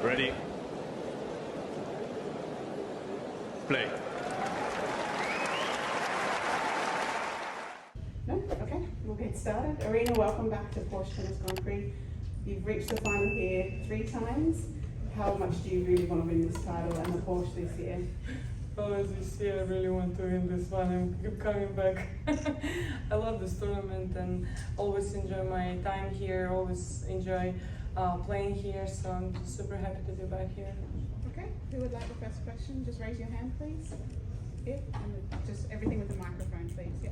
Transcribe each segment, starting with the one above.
Ready. Play. No? Okay, we'll get started. Aryna, welcome back to Porsche Tennis Grand Prix. You've reached the final here 3 times. How much do you really want to win this title and the Porsche this year? Well, as you see, I really want to win this one and keep coming back. I love this tournament and always enjoy my time here, always enjoy playing here, so I'm just super happy to be back here. Okay, who would like the first question? Just raise your hand, please. Yeah, and just everything with the microphone, please. Yeah.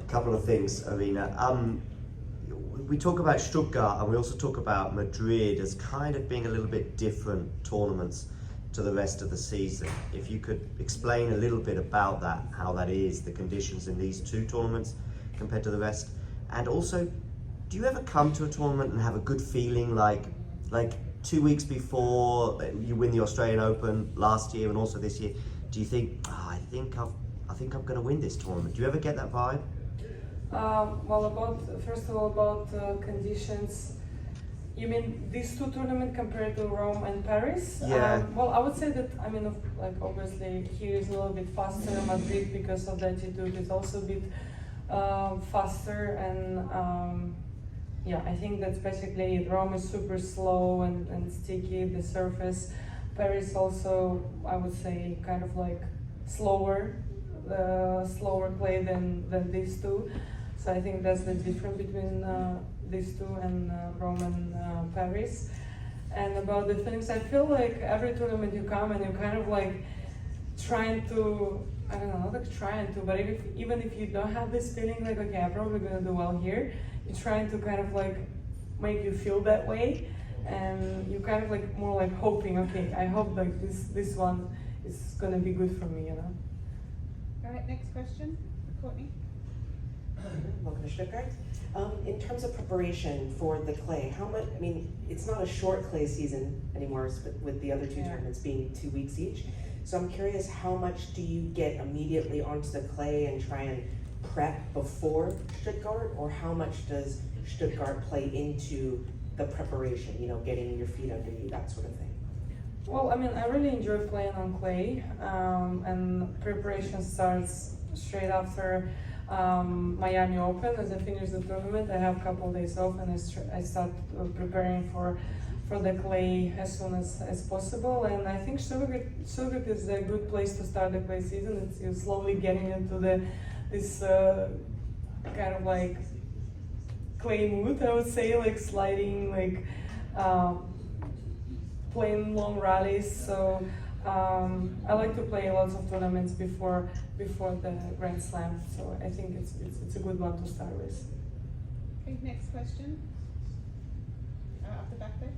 A couple of things, Aryna. We talk about Stuttgart and we also talk about Madrid as kind of being a little bit different tournaments to the rest of the season. If you could explain a little bit about that, how that is, the conditions in these 2 tournaments compared to the rest. And also, do you ever come to a tournament and have a good feeling like 2 weeks before you win the Australian Open last year and also this year, do you think, I think I'm going to win this tournament? Do you ever get that vibe? Well, first of all, about conditions. You mean these 2 tournaments compared to Rome and Paris? Yeah. Well, I would say that, I mean, obviously here is a little bit faster. Madrid, because of the altitude, is also a bit faster, and yeah, I think that's basically it. Rome is super slow and sticky, the surface. Paris also, I would say, kind of like slower play than these 2. So I think that's the difference between these 2 and Rome and Paris. And about the feelings, I feel like every tournament you come and you're kind of like trying to, I don't know, not like trying to, but even if you don't have this feeling like, okay, I'm probably gonna do well here, you're trying to kind of like make you feel that way, and you kind of like more like hoping, okay, I hope like this one is gonna be good for me, you know. All right, next question, Courtney. Welcome to Stuttgart. In terms of preparation for the clay, how much, I mean, it's not a short clay season anymore with the other 2 tournaments being 2 weeks each. So I'm curious, how much do you get immediately onto the clay and try and prep before Stuttgart, or how much does Stuttgart play into the preparation, you know, getting your feet under you, that sort of thing? Well, I mean, I really enjoy playing on clay, and preparation starts straight after Miami Open. As I finish the tournament, I have a couple of days off, and I start preparing for the clay as soon as possible. And I think Stuttgart is a good place to start the clay season. It's you're slowly getting into this kind of like clay mood, I would say, like sliding, like playing long rallies. So I like to play lots of tournaments before the Grand Slam. So I think it's a good one to start with. Okay, next question. Up the back there.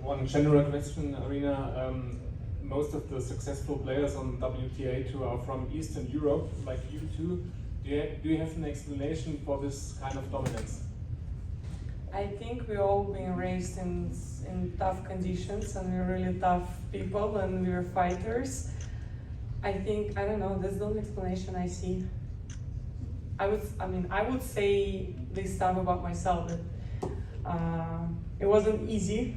One general question, Aryna. Most of the successful players on WTA Tour are from Eastern Europe, like you two. Do you have an explanation for this kind of dominance? I think we all been raised in tough conditions, and we're really tough people, and we're fighters. I don't know, that's the only explanation I see. I would say this stuff about myself, that it wasn't easy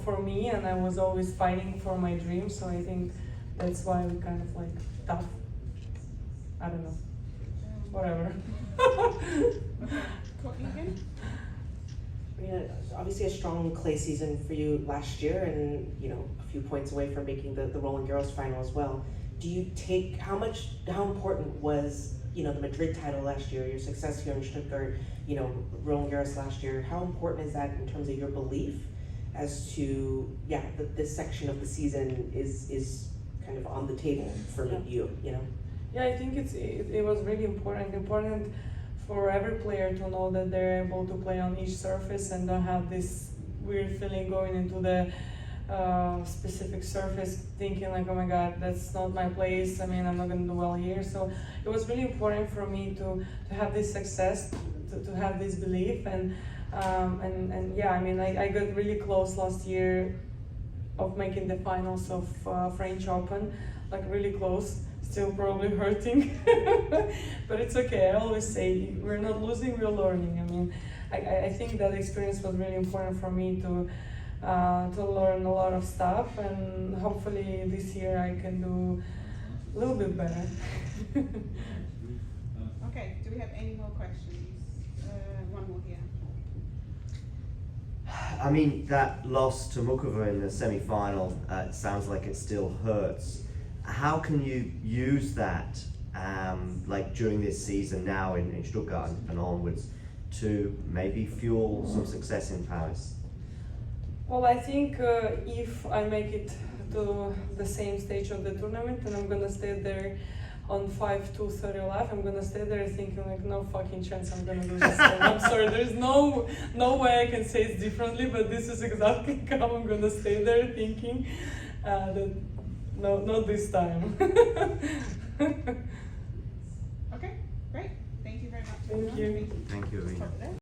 for me, and I was always fighting for my dreams, so I think that's why we kind of like tough. I don't know. Whatever. Courtney again. Yeah, obviously a strong clay season for you last year, and you know, a few points away from making the Roland Garros final as well. Do you take, how important was, you know, the Madrid title last year, your success here in Stuttgart, you know, Roland Garros last year, how important is that in terms of your belief as to, yeah, this section of the season is kind of on the table for you know? Yeah, I think it was really important for every player to know that they're able to play on each surface and don't have this weird feeling going into the specific surface, thinking like, oh my God, that's not my place. I mean, I'm not going to do well here. So it was really important for me to have this success, to have this belief, and yeah, I mean, I got really close last year of making the finals of French Open, like really close. still probably hurting, but it's okay. I always say we're not losing, we're learning. I mean, I think that experience was really important for me to learn a lot of stuff, and hopefully this year I can do a little bit better. Okay, do we have any more questions? One more here. I mean, that loss to Mukova in the semi-final sounds like it still hurts. How can you use that, like during this season now in Stuttgart and onwards, to maybe fuel some success in Paris? Well, I think if I make it to the same stage of the tournament and I'm gonna stay there on 5-2-30 live, I'm gonna stay there thinking like no fucking chance I'm gonna do this. I'm sorry, there's no way I can say it differently, but this is exactly how I'm gonna stay there thinking that no, not this time. Okay, great. Thank you very much. Thank you. Thank you, Aryna. Stop it there.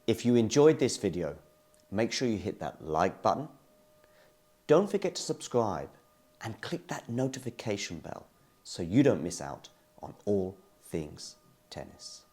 If you enjoyed this video, make sure you hit that like button. Don't forget to subscribe and click that notification bell so you don't miss out on all things tennis.